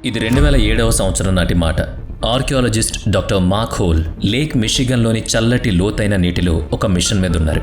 ఇది 2007వ సంవత్సరం నాటి మాట. Archaeologist doctor Mark Holley lake మిషిగన్లోని చల్లటి లోతైన నీటిలో ఒక మిషన్ మీద ఉన్నారు.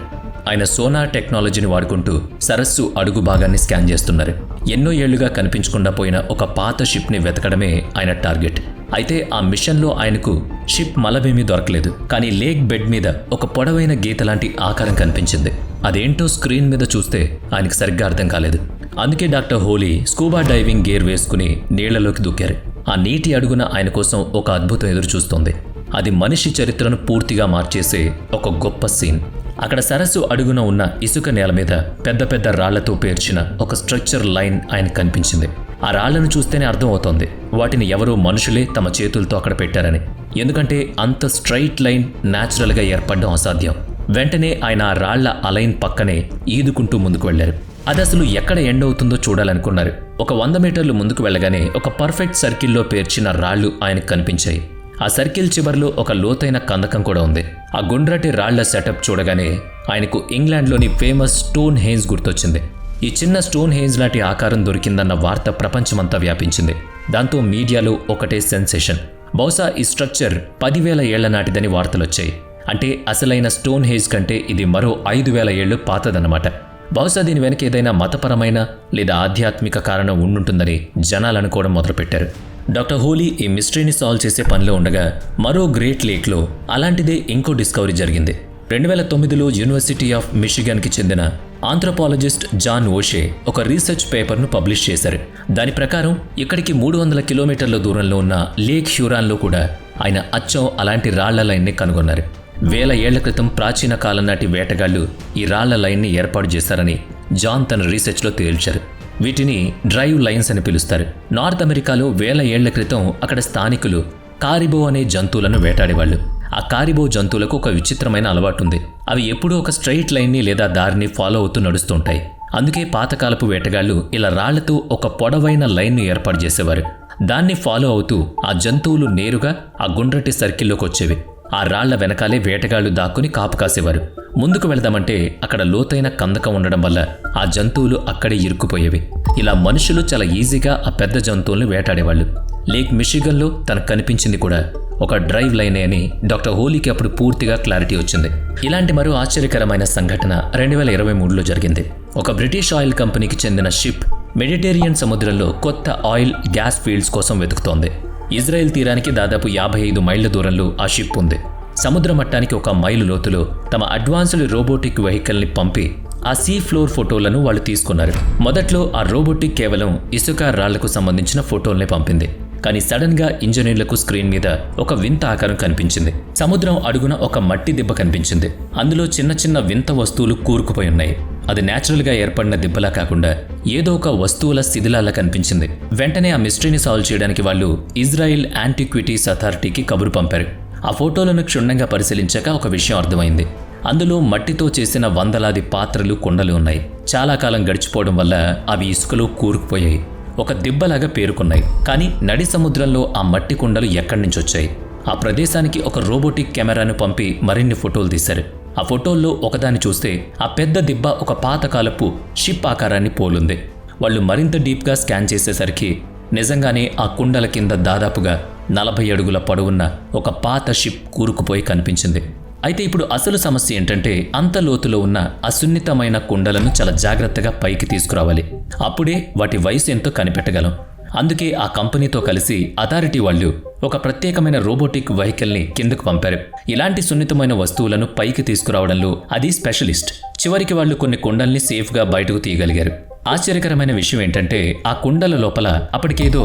ఆయన సోనార్ టెక్నాలజీని వాడుకుంటూ సరస్సు అడుగు భాగాన్ని స్కాన్ చేస్తున్నారు. ఎన్నో ఏళ్లుగా కనిపించకుండా పోయిన ఒక పాత షిప్ని వెతకడమే ఆయన టార్గెట్. అయితే ఆ మిషన్లో ఆయనకు షిప్ మలమేమీ దొరకలేదు. కానీ లేక్ బెడ్ మీద ఒక పొడవైన గీత లాంటి ఆకారం కనిపించింది. అదేంటో స్క్రీన్ మీద చూస్తే ఆయనకు సరిగ్గా అర్థం కాలేదు. అందుకే doctor Holly scuba diving gear వేసుకుని నీళ్లలోకి దూకారు. ఆ నీటి అడుగున ఆయన కోసం ఒక అద్భుతం ఎదురు చూస్తోంది. అది మనిషి చరిత్రను పూర్తిగా మార్చేసే ఒక గొప్ప సీన్. అక్కడ సరస్సు అడుగున ఉన్న ఇసుక నేల మీద పెద్ద పెద్ద రాళ్లతో పేర్చిన ఒక స్ట్రక్చర్ లైన్ ఆయన కనిపించింది. ఆ రాళ్లను చూస్తేనే అర్థం అవుతోంది వాటిని ఎవరో మనుషులే తమ చేతులతో అక్కడ పెట్టారని. ఎందుకంటే అంత స్ట్రైట్ లైన్ న్యాచురల్గా ఏర్పడడం అసాధ్యం. వెంటనే ఆయన ఆ రాళ్ల అలైన్ పక్కనే ఈదుకుంటూ ముందుకు వెళ్లారు. అది అసలు ఎక్కడ ఎండ్ అవుతుందో చూడాలనుకున్నారు. ఒక 100 మీటర్లు ముందుకు వెళ్ళగానే ఒక పర్ఫెక్ట్ సర్కిల్లో పేర్చిన రాళ్లు ఆయనకు కనిపించాయి. ఆ సర్కిల్ చివర్లో ఒక లోతైన కందకం కూడా ఉంది. ఆ గుండ్రటి రాళ్ల సెటప్ చూడగానే ఆయనకు ఇంగ్లాండ్లోని ఫేమస్ స్టోన్ హేంజ్ గుర్తొచ్చింది. ఈ చిన్న స్టోన్ హేంజ్ లాంటి ఆకారం దొరికిందన్న వార్త ప్రపంచమంతా వ్యాపించింది. దాంతో మీడియాలో ఒకటే సెన్సేషన్. బహుశా ఈ స్ట్రక్చర్ 10,000 ఏళ్ల నాటిదని వార్తలొచ్చాయి. అంటే అసలైన స్టోన్ హేంజ్ కంటే ఇది మరో 5,000 ఏళ్లు పాతదన్నమాట. బహుశా దీని వెనక ఏదైనా మతపరమైన లేదా ఆధ్యాత్మిక కారణం ఉండుంటుందని జనాలు అనుకోవడం మొదలుపెట్టారు. డాక్టర్ హోలీ ఈ మిస్టరీని సాల్వ్ చేసే పనిలో ఉండగా మరో గ్రేట్ లేక్లో అలాంటిదే ఇంకో డిస్కవరీ జరిగింది. 2009లో యూనివర్సిటీ ఆఫ్ మిషిగన్కి చెందిన ఆంథ్రోపాలజిస్ట్ జాన్ ఓషే ఒక రీసెర్చ్ పేపర్ను పబ్లిష్ చేశారు. దాని ప్రకారం ఇక్కడికి 300 కిలోమీటర్ల దూరంలో ఉన్న లేక్ హ్యూరాన్లో కూడా ఆయన అచ్చం అలాంటి రాళ్ల లైన్ని కనుగొన్నారు. 1000 ఏళ్ల క్రితం ప్రాచీన కాలం నాటి వేటగాళ్లు ఈ రాళ్ల లైన్ని ఏర్పాటు చేశారని జాన్ తన రీసెర్చ్లో తేల్చారు. వీటిని డ్రైవ్ లైన్స్ అని పిలుస్తారు. నార్త్ అమెరికాలో 1000 ఏళ్ల క్రితం అక్కడ స్థానికులు కారిబో అనే జంతువులను వేటాడేవాళ్ళు. ఆ కారిబో జంతువులకు ఒక విచిత్రమైన అలవాటు ఉంది. అవి ఎప్పుడూ ఒక స్ట్రైట్ లైన్ని లేదా దారిని ఫాలో అవుతూ నడుస్తుంటాయి. అందుకే పాతకాలపు వేటగాళ్లు ఇలా రాళ్లతో ఒక పొడవైన లైన్ను ఏర్పాటు చేసేవారు. దాన్ని ఫాలో అవుతూ ఆ జంతువులు నేరుగా ఆ గుండ్రటి సర్కిల్లోకి వచ్చేవి. ఆ రాళ్ల వెనకాలే వేటగాళ్లు దాక్కుని కాపు కాసేవారు. ముందుకు వెళదామంటే అక్కడ లోతైన కందకం ఉండడం వల్ల ఆ జంతువులు అక్కడే ఇరుక్కుపోయేవి. ఇలా మనుషులు చాలా ఈజీగా ఆ పెద్ద జంతువులను వేటాడేవాళ్ళు. లేక్ మిషిగన్లో తనకు కనిపించింది కూడా ఒక డ్రైవ్ లైనే అని డాక్టర్ హోలీకి అప్పుడు పూర్తిగా క్లారిటీ వచ్చింది. ఇలాంటి మరో ఆశ్చర్యకరమైన సంఘటన 2023లో జరిగింది. ఒక బ్రిటిష్ ఆయిల్ కంపెనీకి చెందిన షిప్ మెడిటేరియన్ సముద్రంలో కొత్త ఆయిల్ గ్యాస్ ఫీల్డ్స్ కోసం వెతుకుతోంది. ఇజ్రాయెల్ తీరానికి దాదాపు 55 మైళ్ల దూరంలో ఆ షిప్ ఉంది. సముద్ర మట్టానికి 1 మైలు లోతులో తమ అడ్వాన్స్డ్ రోబోటిక్ వెహికల్ని పంపి ఆ సీ ఫ్లోర్ ఫోటోలను వాళ్ళు తీసుకున్నారు. మొదట్లో ఆ రోబోటిక్ కేవలం ఇసుక రాళ్లకు సంబంధించిన ఫోటోల్నే పంపింది. కానీ సడన్ గా ఇంజనీర్లకు స్క్రీన్ మీద ఒక వింత ఆకారం కనిపించింది. సముద్రం అడుగున ఒక మట్టి దిబ్బ కనిపించింది. అందులో చిన్న చిన్న వింత వస్తువులు కూరుకుపోయి ఉన్నాయి. అది న్యాచురల్గా ఏర్పడిన దిబ్బలా కాకుండా ఏదో ఒక వస్తువుల శిథిలాలా కనిపించింది. వెంటనే ఆ మిస్టరీని సాల్వ్ చేయడానికి వాళ్ళు ఇజ్రాయిల్ యాంటిక్విటీస్ అథారిటీకి కబురు పంపారు. ఆ ఫోటోలను క్షుణ్ణంగా పరిశీలించాక ఒక విషయం అర్థమైంది. అందులో మట్టితో చేసిన వందలాది పాత్రలు, కుండలు ఉన్నాయి. చాలా కాలం గడిచిపోవడం వల్ల అవి ఇసుకలో కూరుకుపోయాయి. ఒక దిబ్బలాగా పేరుకున్నాయి. కానీ నడి సముద్రంలో ఆ మట్టి కుండలు ఎక్కడి నుంచి వచ్చాయి? ఆ ప్రదేశానికి ఒక రోబోటిక్ కెమెరాను పంపి మరిన్ని ఫోటోలు తీశారు. ఆ ఫోటోల్లో ఒకదాన్ని చూస్తే ఆ పెద్ద దిబ్బ ఒక పాతకాలపు షిప్ ఆకారాన్ని పోలుంది. వాళ్ళు మరింత డీప్గా స్కాన్ చేసేసరికి నిజంగానే ఆ కుండల కింద దాదాపుగా 40 అడుగుల పొడవున్న ఒక పాత షిప్ కూరుకుపోయి కనిపించింది. అయితే ఇప్పుడు అసలు సమస్య ఏంటంటే అంత లోతులో ఉన్న అసున్నితమైన కుండలను చాలా జాగ్రత్తగా పైకి తీసుకురావాలి. అప్పుడే వాటి వయసు ఎంతో కనిపెట్టగలం. అందుకే ఆ కంపెనీతో కలిసి అథారిటీ వాళ్ళు ఒక ప్రత్యేకమైన రోబోటిక్ వెహికల్ని కిందకు పంపారు. ఇలాంటి సున్నితమైన వస్తువులను పైకి తీసుకురావడంలో అది స్పెషలిస్ట్. చివరికి వాళ్ళు కొన్ని కుండల్ని సేఫ్గా బయటకు తీయగలిగారు. ఆశ్చర్యకరమైన విషయం ఏంటంటే ఆ కుండల లోపల అప్పటికేదో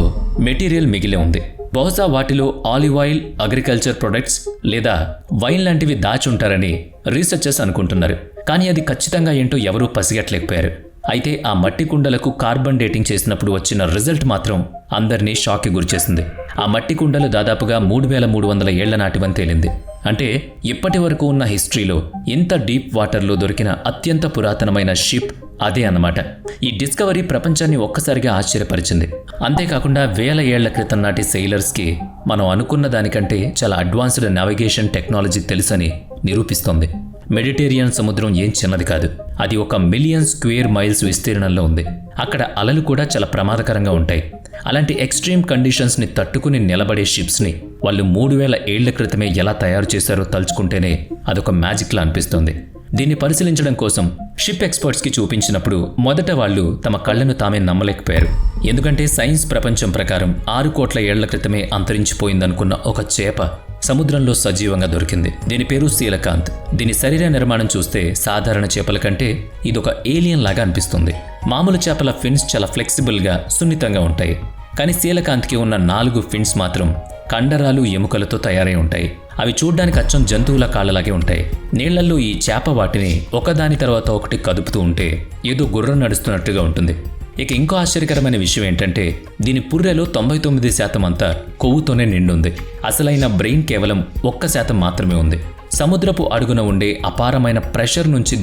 మెటీరియల్ మిగిలే ఉంది. బహుశా వాటిలో ఆలివ్ ఆయిల్, అగ్రికల్చర్ ప్రొడక్ట్స్ లేదా వైన్ లాంటివి దాచుంటారని రీసెర్చర్స్ అనుకుంటున్నారు. కానీ అది ఖచ్చితంగా ఏంటో ఎవరూ పసిగట్టలేకపోయారు. అయితే ఆ మట్టి కుండలకు కార్బన్ డేటింగ్ చేసినప్పుడు వచ్చిన రిజల్ట్ మాత్రం అందరినీ షాక్కి గురిచేసింది. ఆ మట్టి కుండలు దాదాపుగా 3300 ఏళ్ల నాటివని తేలింది. అంటే ఇప్పటి వరకు ఉన్న హిస్టరీలో ఇంత డీప్ వాటర్లో దొరికిన అత్యంత పురాతనమైన షిప్ అదే అన్నమాట. ఈ డిస్కవరీ ప్రపంచాన్ని ఒక్కసారిగా ఆశ్చర్యపరిచింది. అంతేకాకుండా 1000 ఏళ్ల క్రితం నాటి సెయిలర్స్కి మనం అనుకున్న దానికంటే చాలా అడ్వాన్స్డ్ నావిగేషన్ టెక్నాలజీ తెలుసని నిరూపిస్తోంది. మెడిటేరియన్ సముద్రం ఏం చిన్నది కాదు. అది 1 మిలియన్ స్క్వేర్ మైల్స్ విస్తీర్ణంలో ఉంది. అక్కడ అలలు కూడా చాలా ప్రమాదకరంగా ఉంటాయి. అలాంటి ఎక్స్ట్రీమ్ కండిషన్స్ని తట్టుకుని నిలబడే షిప్స్ని వాళ్ళు 3000 ఏళ్ల క్రితమే ఎలా తయారు చేశారో తలుచుకుంటేనే అదొక మ్యాజిక్లా అనిపిస్తుంది. దీన్ని పరిశీలించడం కోసం షిప్ ఎక్స్పర్ట్స్కి చూపించినప్పుడు మొదట వాళ్ళు తమ కళ్ళను తామే నమ్మలేకపోయారు. ఎందుకంటే సైన్స్ ప్రపంచం ప్రకారం 6 కోట్ల ఏళ్ల క్రితమే అంతరించిపోయిందనుకున్న ఒక చేప సముద్రంలో సజీవంగా దొరికింది. దీని పేరు శీలకాంత్. దీని శరీర నిర్మాణం చూస్తే సాధారణ చేపల కంటే ఇదొక ఏలియన్ లాగా అనిపిస్తుంది. మామూలు చేపల ఫిన్స్ చాలా ఫ్లెక్సిబుల్గా సున్నితంగా ఉంటాయి. కానీ శీలకాంత్కి ఉన్న 4 ఫిన్స్ మాత్రం కండరాలు ఎముకలతో తయారై ఉంటాయి. అవి చూడ్డానికి అచ్చం జంతువుల కాళ్ళలాగే ఉంటాయి. నీళ్లలో ఈ చేప వాటిని ఒకదాని తర్వాత ఒకటి కదుపుతూ ఉంటే ఏదో గుర్రం నడుస్తున్నట్టుగా ఉంటుంది. ఇక ఇంకో ఆశ్చర్యకరమైన విషయం ఏంటంటే దీని పుర్రెలో 99% అంతా కొవ్వుతోనే నిండుంది. అసలైన బ్రెయిన్ కేవలం 1% మాత్రమే ఉంది. సముద్రపు అడుగున ఉండే అపారమైన ప్రెషర్ నుంచి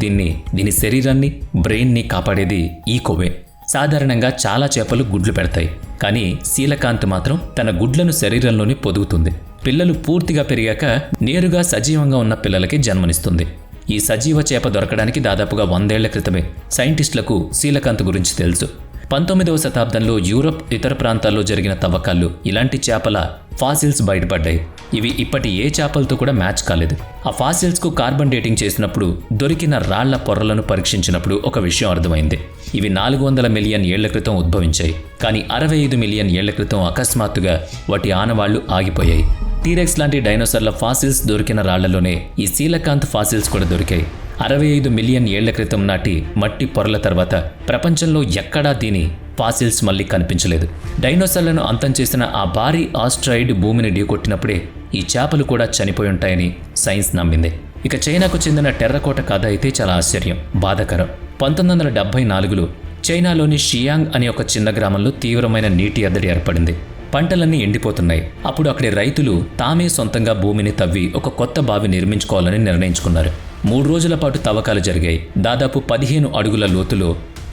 దీని శరీరాన్ని, బ్రెయిన్ని కాపాడేది ఈ కొవ్వే. సాధారణంగా చాలా చేపలు గుడ్లు పెడతాయి, కానీ శీలకాంత్ మాత్రం తన గుడ్లను శరీరంలోని పొదుగుతుంది. పిల్లలు పూర్తిగా పెరిగాక నేరుగా సజీవంగా ఉన్న పిల్లలకి జన్మనిస్తుంది. ఈ సజీవ చేప దొరకడానికి దాదాపుగా 100 ఏళ్ల క్రితమే సైంటిస్టులకు శీలకాంత్ గురించి తెలుసు. 19వ శతాబ్దంలో యూరప్ ఇతర ప్రాంతాల్లో జరిగిన తవ్వకాల్లో ఇలాంటి చేపల ఫాసిల్స్ బయటపడ్డాయి. ఇవి ఇప్పటి ఏ చేపలతో కూడా మ్యాచ్ కాలేదు. ఆ ఫాసిల్స్కు కార్బన్ డేటింగ్ చేసినప్పుడు దొరికిన రాళ్ల పొరలను పరీక్షించినప్పుడు ఒక విషయం అర్థమైంది. ఇవి 400 మిలియన్ ఏళ్ల క్రితం ఉద్భవించాయి, కానీ 65 మిలియన్ ఏళ్ల క్రితం అకస్మాత్తుగా వాటి ఆనవాళ్లు ఆగిపోయాయి. టీరెక్స్ లాంటి డైనోసార్ల ఫాసిల్స్ దొరికిన రాళ్లలోనే ఈ శీలకాంత్ ఫాసిల్స్ కూడా దొరికాయి. 65 మిలియన్ ఏళ్ల క్రితం నాటి మట్టి పొరల తర్వాత ప్రపంచంలో ఎక్కడా దీని ఫాసిల్స్ మళ్ళీ కనిపించలేదు. డైనోసార్లను అంతం చేసిన ఆ భారీ ఆస్ట్రాయిడ్ భూమిని ఢీకొట్టినప్పుడే ఈ చేపలు కూడా చనిపోయి ఉంటాయని సైన్స్ నమ్మింది. ఇక చైనాకు చెందిన టెర్రకోట కథ అయితే చాలా ఆశ్చర్యం, బాధాకరం. 1974లో చైనాలోని షియాంగ్ అనే ఒక చిన్న గ్రామంలో తీవ్రమైన నీటి ఎద్దడి ఏర్పడింది. పంటలన్నీ ఎండిపోతున్నాయి. అప్పుడు అక్కడి రైతులు తామే సొంతంగా భూమిని తవ్వి ఒక కొత్త బావి నిర్మించుకోవాలని నిర్ణయించుకున్నారు. 3 రోజుల పాటు తవ్వకాలు జరిగాయి. దాదాపు 15 అడుగుల లోతులో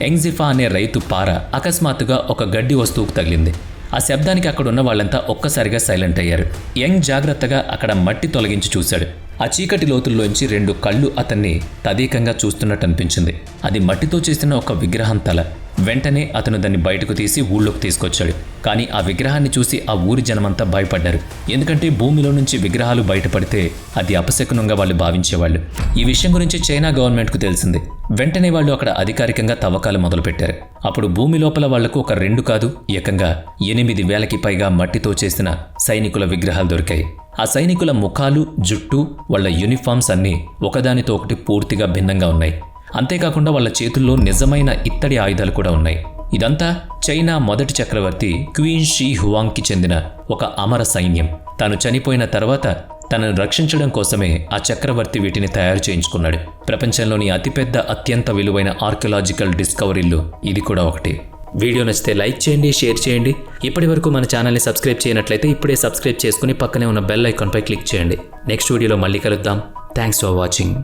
ఎంగ్జిఫా అనే రైతు పార అకస్మాత్తుగా ఒక గడ్డి వస్తువుకు తగిలింది. ఆ శబ్దానికి అక్కడున్న వాళ్ళంతా ఒక్కసారిగా సైలెంట్ అయ్యారు. యంగ్ జాగ్రత్తగా అక్కడ మట్టి తొలగించి చూశాడు. ఆ చీకటి లోతుల్లోంచి 2 కళ్ళు అతన్ని తదేకంగా చూస్తున్నట్టు అనిపించింది. అది మట్టితో చేసిన ఒక విగ్రహం తల. వెంటనే అతను దాన్ని బయటకు తీసి ఊళ్ళోకి తీసుకొచ్చాడు. కానీ ఆ విగ్రహాన్ని చూసి ఆ ఊరి జనమంతా భయపడ్డారు. ఎందుకంటే భూమిలో నుంచి విగ్రహాలు బయటపడితే అది అపశకునంగా వాళ్ళు భావించేవాళ్ళు. ఈ విషయం గురించి చైనా గవర్నమెంట్కు తెలిసింది. వెంటనే వాళ్ళు అక్కడ అధికారికంగా తవ్వకాలు మొదలుపెట్టారు. అప్పుడు భూమి లోపల వాళ్లకు ఒక 2 కాదు, ఏకంగా 8,000కి పైగా మట్టితో చేసిన సైనికుల విగ్రహాలు దొరికాయి. ఆ సైనికుల ముఖాలు, జుట్టు, వాళ్ల యూనిఫామ్స్ అన్నీ ఒకదానితో ఒకటి పూర్తిగా భిన్నంగా ఉన్నాయి. అంతేకాకుండా వాళ్ళ చేతుల్లో నిజమైన ఇత్తడి ఆయుధాలు కూడా ఉన్నాయి. ఇదంతా చైనా మొదటి చక్రవర్తి క్వీన్ షీ హువాంగ్కి చెందిన ఒక అమర సైన్యం. తాను చనిపోయిన తర్వాత తనను రక్షించడం కోసమే ఆ చక్రవర్తి వీటిని తయారు చేయించుకున్నాడు. ప్రపంచంలోని అతిపెద్ద, అత్యంత విలువైన ఆర్కియలాజికల్ డిస్కవరీల్లో ఇది కూడా ఒకటి. వీడియో నచ్చితే లైక్ చేయండి, షేర్ చేయండి. ఇప్పటి వరకు మన ఛానల్ని సబ్స్క్రైబ్ చేయనట్లయితే ఇప్పుడే సబ్స్క్రైబ్ చేసుకుని పక్కనే ఉన్న బెల్ ఐకాన్పై క్లిక్ చేయండి. నెక్స్ట్ వీడియోలో మళ్ళీ కలుద్దాం. Thanks for watching.